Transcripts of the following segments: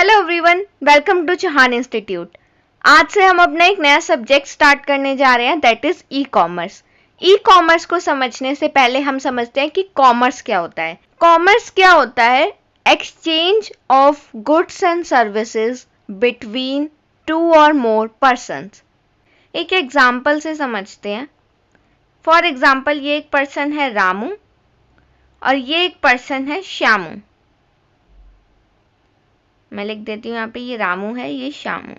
Hello everyone, welcome to Chauhan institute. आज से हम अपना एक नया सब्जेक्ट स्टार्ट करने जा रहे हैं, that is E commerce. E commerce को समझने से पहले हम समझते हैं कि कॉमर्स क्या होता है। कॉमर्स क्या होता है? Exchange of goods and services between two और मोर पर्सन्स। एक एग्जाम्पल से समझते हैं। फॉर एग्जाम्पल, ये एक पर्सन है रामू और ये एक पर्सन है श्यामू। मैं लिख देती हूँ यहाँ पे, ये रामू है, ये श्यामू।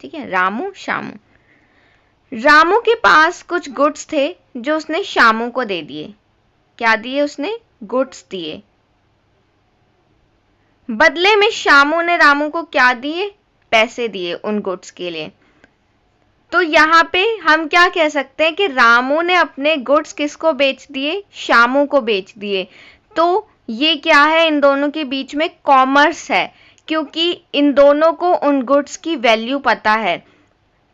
ठीक है, रामू श्यामू। रामू के पास कुछ गुड्स थे जो उसने श्यामू को दे दिए। क्या दिए उसने? गुड्स दिए। बदले में श्यामू ने रामू को क्या दिए? पैसे दिए उन गुड्स के लिए। तो यहाँ पे हम क्या कह सकते हैं कि रामू ने अपने गुड्स किसको बेच दिए? श्यामू को बेच दिए। तो ये क्या है? इन दोनों के बीच में कॉमर्स है, क्योंकि इन दोनों को उन गुड्स की वैल्यू पता है।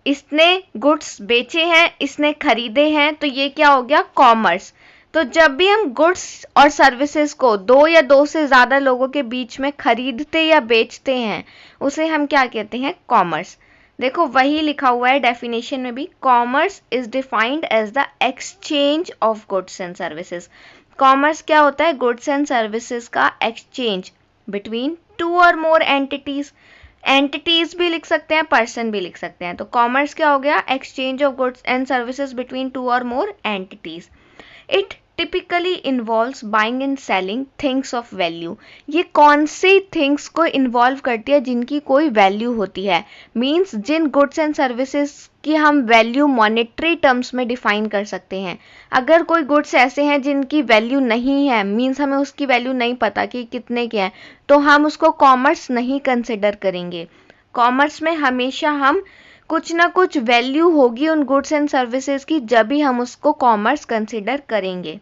इसने गुड्स बेचे हैं, इसने खरीदे हैं, तो ये क्या हो गया? कॉमर्स। तो जब भी हम गुड्स और सर्विसेज को दो या दो से ज्यादा लोगों के बीच में खरीदते या बेचते हैं, उसे हम क्या कहते हैं? कॉमर्स। देखो, वही लिखा हुआ है डेफिनेशन में भी, commerce is defined as the exchange of goods and services. Commerce क्या होता है? गुड्स एंड सर्विसेज का एक्सचेंज बिटवीन टू और मोर एंटिटीज। एंटिटीज भी लिख सकते हैं, पर्सन भी लिख सकते हैं। तो कॉमर्स क्या हो गया? Exchange of goods and services between two और more entities. It typically involves buying and selling things of value. ये कौन सी थिंग्स को इन्वॉल्व करती है जिनकी कोई वैल्यू होती है? मीन्स जिन गुड्स एंड सर्विसेज की हम वैल्यू मॉनेटरी टर्म्स में डिफाइन कर सकते हैं। अगर कोई गुड्स ऐसे हैं जिनकी वैल्यू नहीं है, मीन्स हमें उसकी वैल्यू नहीं पता कि कितने के हैं, तो हम उसको कॉमर्स नहीं कंसिडर करेंगे। कॉमर्स में हमेशा हम कुछ ना कुछ वैल्यू होगी उन गुड्स एंड सर्विसेज की, जब भी हम उसको कॉमर्स कंसिडर करेंगे।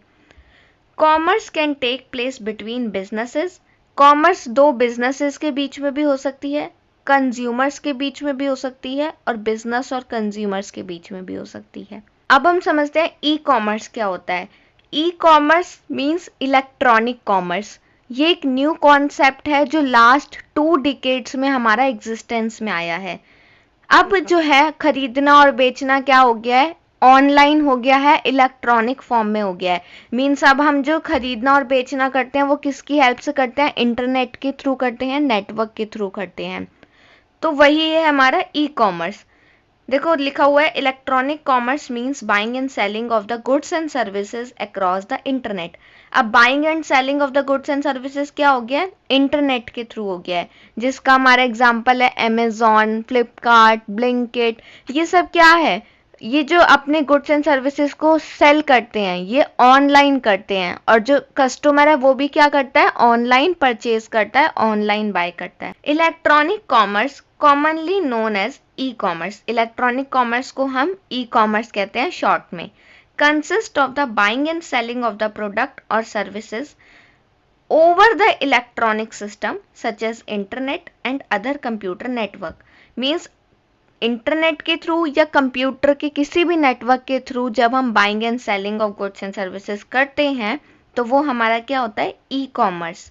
Commerce can take place between businesses. Commerce दो बिजनेसेस के बीच में भी हो सकती है, कंज्यूमर्स के बीच में भी हो सकती है, और बिजनेस और कंज्यूमर्स के बीच में भी हो सकती है। अब हम समझते हैं ई कॉमर्स क्या होता है। ई कॉमर्स मीन्स इलेक्ट्रॉनिक कॉमर्स। ये एक न्यू कॉन्सेप्ट है जो लास्ट 2 डिकेड्स में हमारा एग्जिस्टेंस में आया है। अब जो है खरीदना और बेचना क्या हो गया है? ऑनलाइन हो गया है, इलेक्ट्रॉनिक फॉर्म में हो गया है। मीन्स अब हम जो खरीदना और बेचना करते हैं वो किसकी हेल्प से करते हैं? इंटरनेट के थ्रू करते हैं, नेटवर्क के थ्रू करते हैं। तो वही है हमारा ई कॉमर्स। देखो, लिखा हुआ है electronic commerce means buying and selling of the goods and services across the internet. अब buying and selling of the goods and services क्या हो गया है? इंटरनेट के थ्रू हो गया है, जिसका हमारा एग्जांपल है अमेजॉन, फ्लिपकार्ट, ब्लिंकिट। ये सब क्या है? ये जो अपने गुड्स एंड सर्विसेज को सेल करते हैं, ये ऑनलाइन करते हैं, और जो कस्टमर है वो भी क्या करता है? ऑनलाइन परचेज करता है, ऑनलाइन बाय करता है। Electronic commerce commonly known as e commerce. Electronic commerce को हम ई कॉमर्स कहते हैं शॉर्ट में। Consist of the buying and selling of the product और services over the electronic system such as internet and other computer network। means internet के through या computer के किसी भी नेटवर्क के थ्रू जब हम buying and selling of goods and services करते हैं, तो वो हमारा क्या होता है? ई commerce.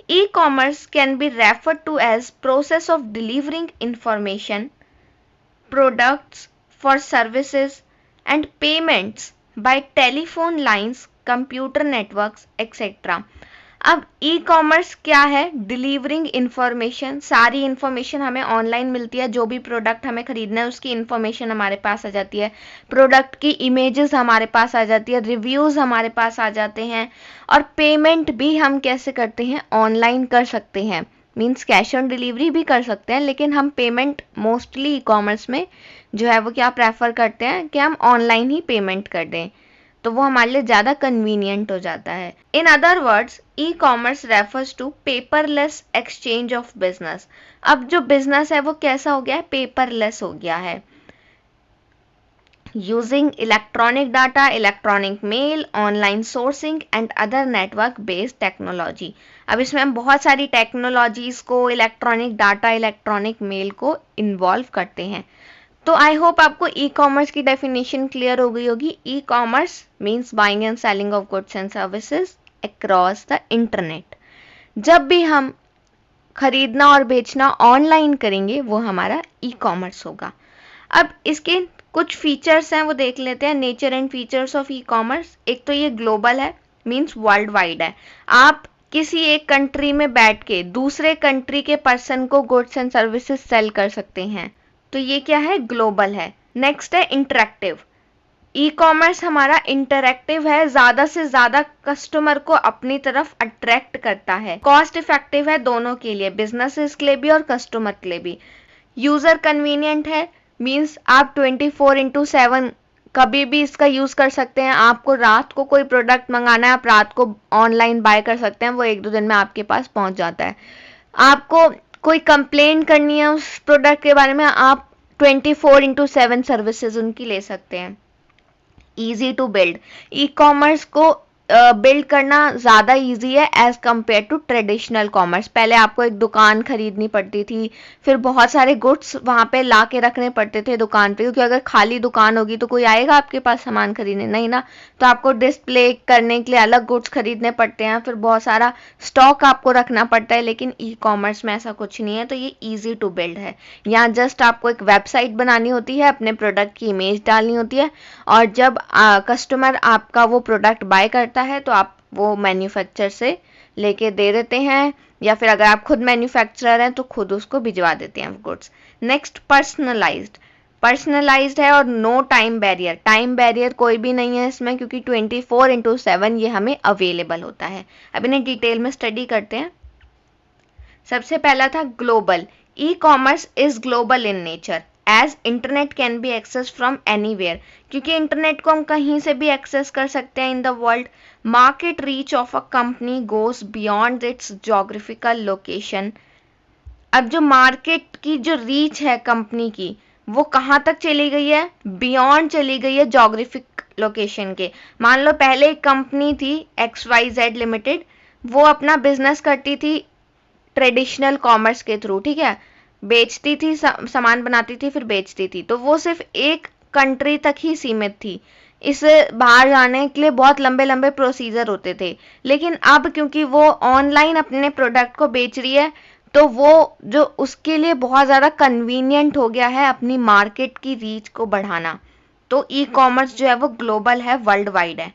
E commerce can be refer to as process of delivering information, products for services and payments by telephone lines, computer networks etcetera. अब ई कॉमर्स क्या है? Delivering information. सारी इंफॉर्मेशन हमें ऑनलाइन मिलती है, जो भी प्रोडक्ट हमें खरीदना है उसकी इंफॉर्मेशन हमारे पास आ जाती है, प्रोडक्ट की इमेजेस हमारे पास आ जाती है, रिव्यूज हमारे पास आ जाते हैं, और पेमेंट भी हम कैसे करते हैं? ऑनलाइन कर सकते हैं। मीन्स कैश ऑन डिलीवरी भी कर सकते हैं, लेकिन हम पेमेंट मोस्टली ई कॉमर्स में जो है वो क्या प्रेफर करते हैं कि हम ऑनलाइन ही पेमेंट कर दें, तो वो हमारे लिए ज़्यादा कन्वीनियंट हो जाता है। In other words, e commerce refers to paperless exchange of business. अब जो बिजनेस है वो कैसा हो गया है? पेपरलेस हो गया है। Using electronic data, electronic mail, online sourcing and other network based technology. अब इसमें हम बहुत सारी टेक्नोलॉजीज को, इलेक्ट्रॉनिक डाटा, इलेक्ट्रॉनिक मेल को इन्वॉल्व करते हैं। तो आई होप आपको ई कॉमर्स की डेफिनेशन क्लियर हो गई होगी। E commerce means buying and selling of goods and services across the internet. जब भी हम खरीदना और बेचना ऑनलाइन करेंगे वो हमारा ई कॉमर्स होगा। अब इसके कुछ फीचर्स हैं वो देख लेते हैं, nature and features of e commerce. एक तो ये ग्लोबल है, मीन्स वर्ल्ड वाइड है। आप किसी एक कंट्री में बैठ के दूसरे कंट्री के पर्सन को गुड्स एंड सर्विसेज सेल कर सकते हैं, तो ये क्या है, ग्लोबल है। नेक्स्ट है इंटरेक्टिव। ई कॉमर्स हमारा इंटरैक्टिव है, ज्यादा से ज्यादा कस्टमर को अपनी तरफ अट्रैक्ट करता है। कॉस्ट इफेक्टिव है दोनों के लिए, बिजनेसेस के लिए भी और कस्टमर के लिए भी। यूजर कन्वीनियंट है, मीन्स आप 24/7 कभी भी इसका यूज कर सकते हैं। आपको रात को कोई प्रोडक्ट मंगाना है, आप रात को ऑनलाइन बाय कर सकते हैं, वो 1-2 दिन में आपके पास पहुंच जाता है। आपको कोई कंप्लेन करनी है उस प्रोडक्ट के बारे में, आप 24/7 सर्विसेज उनकी ले सकते हैं। Easy to build, e commerce को बिल्ड करना ज़्यादा इजी है as compare to traditional commerce. पहले आपको एक दुकान खरीदनी पड़ती थी, फिर बहुत सारे गुड्स वहाँ पे ला के रखने पड़ते थे दुकान पे, क्योंकि अगर खाली दुकान होगी तो कोई आएगा आपके पास सामान खरीदने, नहीं ना। तो आपको डिस्प्ले करने के लिए अलग गुड्स खरीदने पड़ते हैं, फिर बहुत सारा स्टॉक आपको रखना पड़ता है। लेकिन ई कॉमर्स में ऐसा कुछ नहीं है, तो ये ईजी टू बिल्ड है। यहाँ जस्ट आपको एक वेबसाइट बनानी होती है, अपने प्रोडक्ट की इमेज डालनी होती है, और जब कस्टमर आपका वो प्रोडक्ट बाय करता है तो आप वो मैन्युफैक्चरर से लेके दे देते हैं, या फिर अगर आप खुद मैन्युफैक्चरर हैं तो खुद उसको भिजवा देते हैं गुड्स। नेक्स्ट पर्सनलाइज्ड, पर्सनलाइज्ड है और no time barrier. Time barrier कोई भी नहीं है इसमें, क्योंकि 24/7 ये हमें अवेलेबल होता है। अब इन्हें डिटेल में स्टडी करते हैं। सबसे पहला था global. E commerce is global in nature as internet can be access from anywhere, क्योंकि इंटरनेट को हम कहीं से भी एक्सेस कर सकते हैं in the world. Market reach of a company goes beyond its geographical location. अब जो मार्केट की जो रीच है कंपनी की, वो कहाँ तक चली गई है, बियॉन्ड चली गई है जोग्राफिक लोकेशन के। मान लो पहले एक कंपनी थी XYZ लिमिटेड, वो अपना बिजनेस करती थी ट्रेडिशनल कॉमर्स के थ्रू, ठीक है, बेचती थी, सामान बनाती थी फिर बेचती थी, तो वो सिर्फ एक कंट्री तक ही सीमित थी। इससे बाहर जाने के लिए बहुत लंबे लंबे प्रोसीजर होते थे। लेकिन अब क्योंकि वो ऑनलाइन अपने प्रोडक्ट को बेच रही है, तो वो जो उसके लिए बहुत ज़्यादा कन्वीनियंट हो गया है अपनी मार्केट की रीच को बढ़ाना। तो ई कॉमर्स जो है वो ग्लोबल है, वर्ल्ड वाइड है,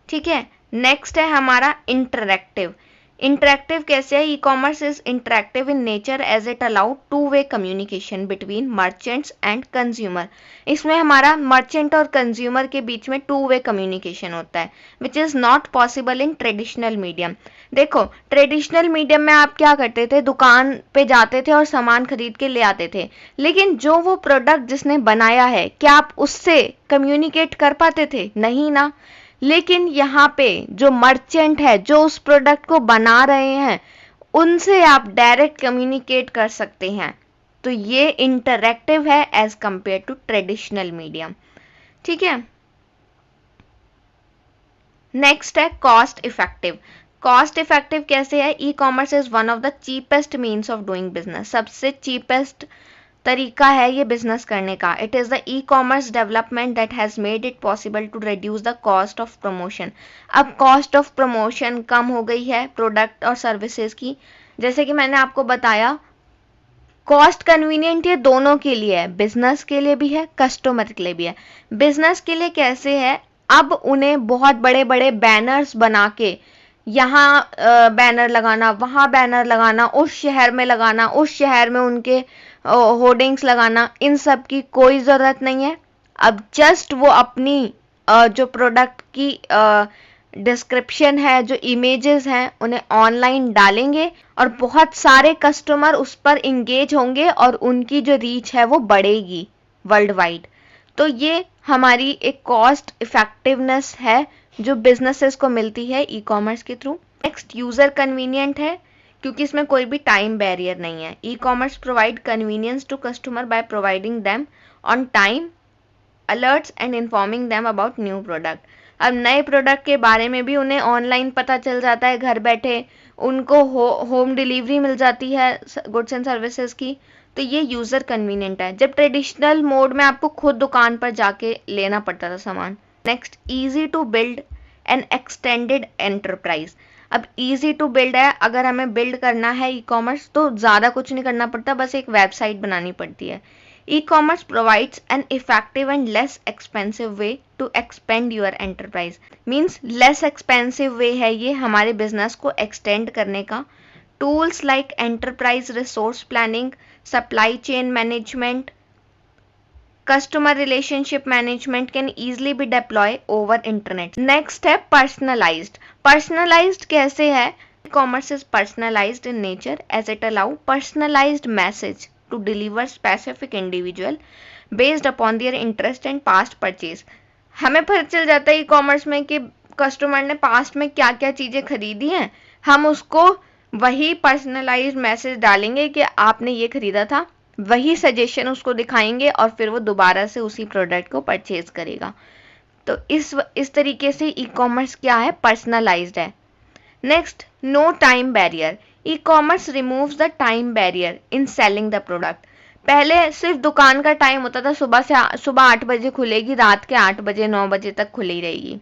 ठीक है। नेक्स्ट है हमारा इंटरैक्टिव। इंटरैक्टिव कैसे है, ई commerce is interactive in nature as it allow two way communication between merchants and consumer. इसमें हमारा मर्चेंट और कंज्यूमर के बीच में 2 वे कम्युनिकेशन होता है, which is not possible in traditional medium. देखो ट्रेडिशनल मीडियम में आप क्या करते थे, दुकान पे जाते थे और सामान खरीद के ले आते थे, लेकिन जो वो प्रोडक्ट जिसने बनाया है, क्या आप उससे कम्युनिकेट कर पाते थे, नहीं ना। लेकिन यहाँ पे जो मर्चेंट है, जो उस प्रोडक्ट को बना रहे हैं, उनसे आप डायरेक्ट कम्युनिकेट कर सकते हैं। तो ये इंटरैक्टिव है as compare to traditional medium, ठीक है। नेक्स्ट है कॉस्ट इफेक्टिव। कॉस्ट इफेक्टिव कैसे है, ई commerce is one of the cheapest means of doing business. सबसे चीपेस्ट तरीका है ये बिजनेस करने का। It is the e commerce development that has made it possible to reduce the cost of promotion. अब cost of promotion कम हो गई है प्रोडक्ट और सर्विसेज की। जैसे कि मैंने आपको बताया, कॉस्ट कन्वीनियंट ये दोनों के लिए है, बिजनेस के लिए भी है, कस्टमर के लिए भी है। बिजनेस के लिए कैसे है, अब उन्हें बहुत बड़े बड़े बैनर्स बना के यहाँ बैनर लगाना, वहाँ बैनर लगाना, उस शहर में लगाना, उस शहर में उनके होर्डिंग्स लगाना, इन सब की कोई ज़रूरत नहीं है। अब जस्ट वो अपनी जो प्रोडक्ट की डिस्क्रिप्शन है, जो इमेजेस हैं, उन्हें ऑनलाइन डालेंगे और बहुत सारे कस्टमर उस पर इंगेज होंगे और उनकी जो रीच है वो बढ़ेगी वर्ल्ड वाइड। तो ये हमारी एक कॉस्ट इफेक्टिवनेस है जो बिजनेसेस को मिलती है ई कॉमर्स के थ्रू। नेक्स्ट यूजर कन्वीनियंट है, क्योंकि इसमें कोई भी टाइम बैरियर नहीं है। ई commerce provide convenience to customer by providing them on time alerts and informing them about new product. अब नए प्रोडक्ट के बारे में भी उन्हें ऑनलाइन पता चल जाता है, घर बैठे उनको होम डिलीवरी मिल जाती है गुड्स एंड सर्विसेज की। तो ये यूज़र कन्वीनियंट है, जब ट्रेडिशनल मोड में आपको खुद दुकान पर जाके लेना पड़ता था सामान। Next, easy to build an extended enterprise. अब इजी टू बिल्ड है, अगर हमें बिल्ड करना है ई कॉमर्स तो ज़्यादा कुछ नहीं करना पड़ता, बस एक वेबसाइट बनानी पड़ती है। ई commerce provides an effective and less expensive way to expand your enterprise. Means less expensive way है ये हमारे बिजनेस को एक्सटेंड करने का। Tools like enterprise resource planning, supply chain management, customer relationship management can easily be deployed over internet. Next है personalized. Personalized कैसे है? E-commerce is personalized in nature as it allow personalized message to deliver specific individual based upon their interest and past purchase. हमें पता चल जाता है e-commerce में कि कस्टमर ने पास्ट में क्या क्या चीज़ें खरीदी हैं, हम उसको वही पर्सनलाइज्ड मैसेज डालेंगे कि आपने ये खरीदा था, वही सजेशन उसको दिखाएंगे और फिर वो दोबारा से उसी प्रोडक्ट को परचेज करेगा। तो इस तरीके से ई कॉमर्स क्या है, पर्सनलाइज्ड है। Next, no time barrier. E commerce removes the time barrier in selling the product. पहले सिर्फ दुकान का टाइम होता था, सुबह 8 बजे खुलेगी, रात के 8 बजे 9 बजे तक खुली रहेगी।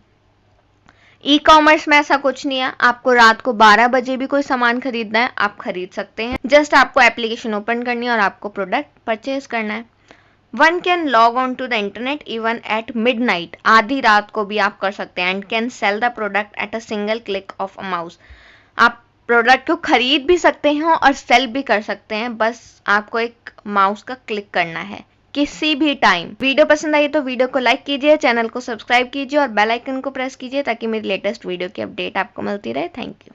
ई कॉमर्स में ऐसा कुछ नहीं है, आपको रात को 12 बजे भी कोई सामान खरीदना है आप खरीद सकते हैं, जस्ट आपको एप्लीकेशन ओपन करनी है और आपको प्रोडक्ट परचेज करना है। One can log on to the internet even at midnight, आधी रात को भी आप कर सकते हैं, and can sell the product at a single click of a mouse. आप प्रोडक्ट को खरीद भी सकते हैं और सेल भी कर सकते हैं, बस आपको एक माउस का क्लिक करना है किसी भी टाइम। वीडियो पसंद आई तो वीडियो को लाइक कीजिए, चैनल को सब्सक्राइब कीजिए और बेल आइकन को प्रेस कीजिए ताकि मेरी लेटेस्ट वीडियो की अपडेट आपको मिलती रहे। Thank you.